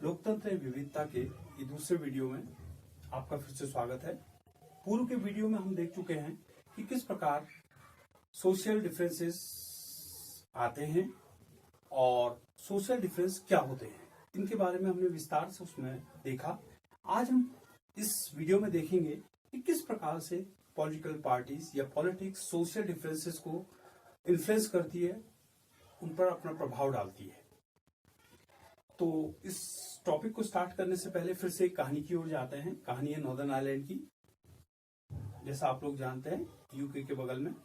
लोकतंत्र एवं विविधता के ये दूसरे वीडियो में आपका फिर से स्वागत है। पूर्व के वीडियो में हम देख चुके हैं कि किस प्रकार सोशल डिफरेंसेस आते हैं और सोशल डिफरेंस क्या होते हैं, इनके बारे में हमने विस्तार से उसमें देखा। आज हम इस वीडियो में देखेंगे कि किस प्रकार से पॉलिटिकल पार्टीज या पॉलिटिक्स सोशल डिफरेंसेस को इन्फ्लुएंस करती है, उन पर अपना प्रभाव डालती है। तो इस टॉपिक को स्टार्ट करने से पहले फिर से एक कहानी की ओर जाते हैं। कहानी है नॉर्दर्न आयरलैंड की। जैसा आप लोग जानते हैं, यूके के बगल में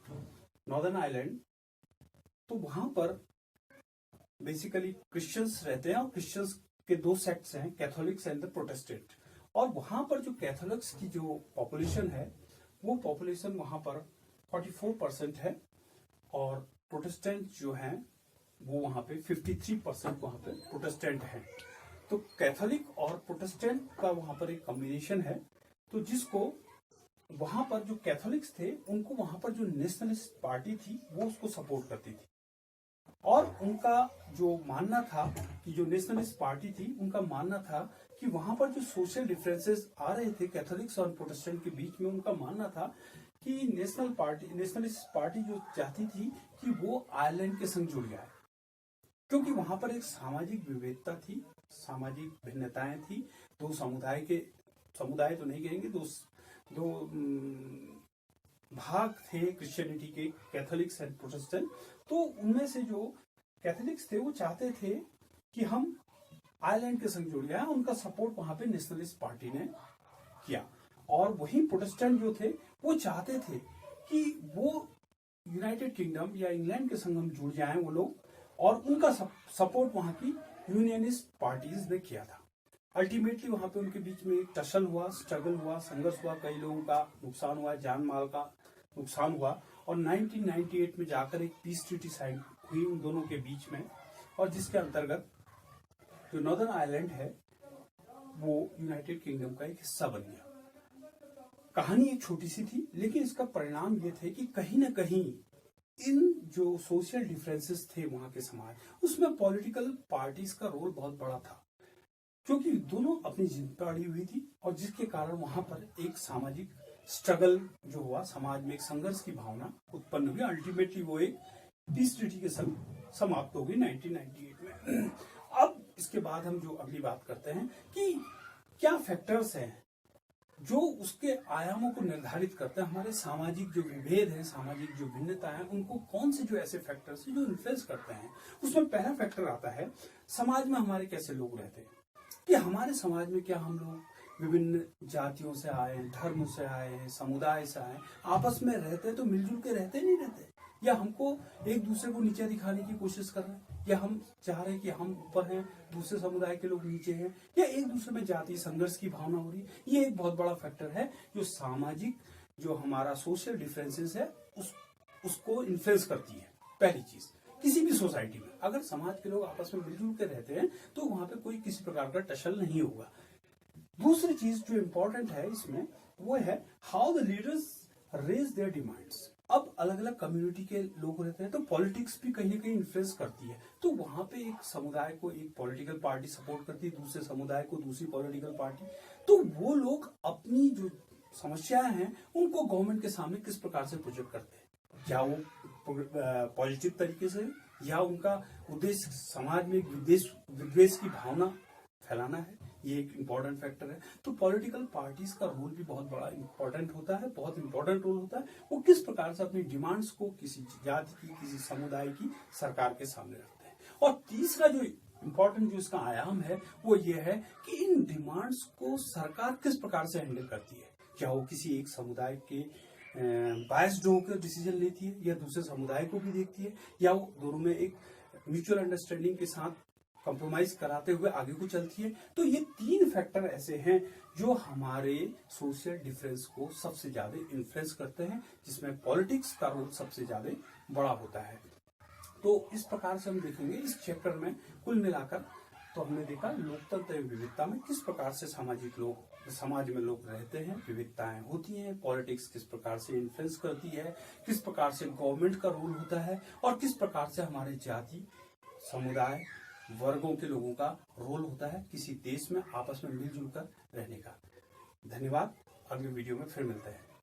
नॉर्दर्न आयरलैंड, तो वहां पर बेसिकली क्रिश्चियंस रहते हैं और क्रिश्चियंस के दो सेक्ट्स हैं, कैथोलिक्स एंड द प्रोटेस्टेंट। और वहां पर जो कैथोलिक्स की जो पॉपुलेशन है, वो पॉपुलेशन वहां पर 44% है और प्रोटेस्टेंट जो हैं वो वहां पे 53% वहां पे प्रोटेस्टेंट हैं। तो कैथोलिक और प्रोटेस्टेंट का वहां पर एक कॉम्बिनेशन है, तो जिसको वहां पर जो कैथोलिक्स थे उनको वहां पर जो नेशनलिस्ट पार्टी थी वो उसको सपोर्ट करती थी। और उनका जो मानना था कि जो नेशनलिस्ट पार्टी थी, उनका मानना था कि वहां पर जो सोशल डिफरेंसेस आ रहे थे कैथोलिक्स और प्रोटेस्टेंट के बीच में, उनका मानना था कि नेशनलिस्ट पार्टी जो चाहती थी कि वो आयरलैंड के संग जुड़ जाए, क्योंकि वहां पर एक सामाजिक विविधता थी, सामाजिक भिन्नताएं थी। दो समुदाय तो नहीं कहेंगे, दो भाग थे क्रिश्चियनिटी के, कैथोलिक्स एंड प्रोटेस्टेंट। तो उनमें से जो कैथोलिक्स थे वो चाहते थे कि हम आयरलैंड के संग जुड़ जाए, उनका सपोर्ट वहां पे नेशनलिस्ट पार्टी ने किया। और वही प्रोटेस्टेंट जो थे वो चाहते थे कि वो यूनाइटेड किंगडम या इंग्लैंड के संग हम जुड़ जाएं वो लोग, और उनका सपोर्ट वहां की यूनियनिस्ट पार्टीज ने किया था। अल्टीमेटली वहां पे उनके बीच में एक टसल हुआ, स्ट्रगल हुआ, संघर्ष हुआ, कई लोगों का नुकसान हुआ, जान माल का नुकसान हुआ, और 1998 में जाकर एक पीस ट्रीटी साइन हुई उन दोनों के बीच में, और जिसके अंतर्गत जो नॉर्दर्न आयरलैंड है वो यूनाइटेड किंगडम का एक हिस्सा बन गया। कहानी एक छोटी सी थी, लेकिन इसका परिणाम ये थे कि कहीं ना कहीं इन जो सोशल डिफरेंसेस थे वहां के समाज, उसमें पॉलिटिकल पार्टीज का रोल बहुत बड़ा था, क्योंकि दोनों अपनी जिम्मेदारी अड़ी हुई थी, और जिसके कारण वहां पर एक सामाजिक स्ट्रगल जो हुआ, समाज में एक संघर्ष की भावना उत्पन्न हुई। अल्टीमेटली वो एक पीस ट्रीटी के संग समाप्त हो गई 1998 में। अब इसके बाद हम जो अगली बात करते हैं कि क्या फैक्टर्स हैं जो उसके आयामों को निर्धारित करते हैं, हमारे सामाजिक जो विभेद है, सामाजिक जो भिन्नता है, उनको कौन से जो ऐसे फैक्टर्स हैं जो इन्फ्लुएंस करते हैं। उसमें पहला फैक्टर आता है समाज में हमारे कैसे लोग रहते हैं, कि हमारे समाज में क्या हम लोग विभिन्न जातियों से आए हैं, धर्म से आए हैं, समुदाय से आए हैं, आपस में रहते हैं तो मिलजुल के रहते नहीं रहते, या हमको एक दूसरे को नीचे दिखाने की कोशिश कर रहे हैं, या हम चाह रहे हैं कि हम ऊपर हैं, दूसरे समुदाय के लोग नीचे हैं, या एक दूसरे में जाति संघर्ष की भावना हो रही है। ये एक बहुत बड़ा फैक्टर है जो सामाजिक जो हमारा सोशल डिफरेंसेस है उसको इन्फ्लुएंस करती है। पहली चीज, किसी भी सोसाइटी में अगर समाज के लोग आपस में मिलजुल के रहते हैं तो वहां पे कोई किसी प्रकार का टसल नहीं होगा। दूसरी चीज जो इम्पोर्टेंट है इसमें वो है how the leaders raise their demands. अब अलग अलग कम्युनिटी के लोग रहते हैं तो पॉलिटिक्स भी कहीं ना कहीं इन्फ्लुएंस करती है। तो वहां पे एक समुदाय को एक पॉलिटिकल पार्टी सपोर्ट करती है, दूसरे समुदाय को दूसरी पॉलिटिकल पार्टी। तो वो लोग अपनी जो समस्याएं हैं उनको गवर्नमेंट के सामने किस प्रकार से प्रोजेक्ट करते हैं, क्या वो पॉजिटिव तरीके से, या उनका उद्देश्य समाज में एक विद्वेष की भावना फैलाना है। ये एक इम्पोर्टेंट फैक्टर है। तो पॉलिटिकल पार्टीज का रोल भी बहुत बड़ा इम्पोर्टेंट होता है, बहुत इम्पोर्टेंट रोल होता है। वो किस प्रकार से अपनी डिमांड्स को किसी जाति की, किसी समुदाय की सरकार के सामने रखते हैं। और तीसरा जो इम्पोर्टेंट जो इसका आयाम है वो ये है कि इन डिमांड्स को सरकार किस प्रकार से हैंडल करती है। क्या वो किसी एक समुदाय के बायस्ड होकर डिसीजन लेती है, या दूसरे समुदाय को भी देखती है, या वो दोनों में एक म्यूचुअल अंडरस्टैंडिंग के साथ कंप्रोमाइज कराते हुए आगे को चलती है। तो ये तीन फैक्टर ऐसे हैं जो हमारे सोशल डिफरेंस को सबसे ज्यादा इन्फ्लुएंस करते हैं, जिसमें पॉलिटिक्स का रोल सबसे ज्यादा बड़ा होता है। तो इस प्रकार से हम देखेंगे इस चैप्टर में कुल मिलाकर। तो हमने देखा लोकतंत्र एवं विविधता में किस प्रकार से समाज में लोग रहते हैं, विविधताएं होती हैं, पॉलिटिक्स किस प्रकार से इन्फ्लुएंस करती है, किस प्रकार से गवर्नमेंट का रोल होता है, और किस प्रकार से हमारे जाति, समुदाय वर्गों के लोगों का रोल होता है किसी देश में आपस में मिलजुल कर रहने का। धन्यवाद। अगले वीडियो में फिर मिलते हैं।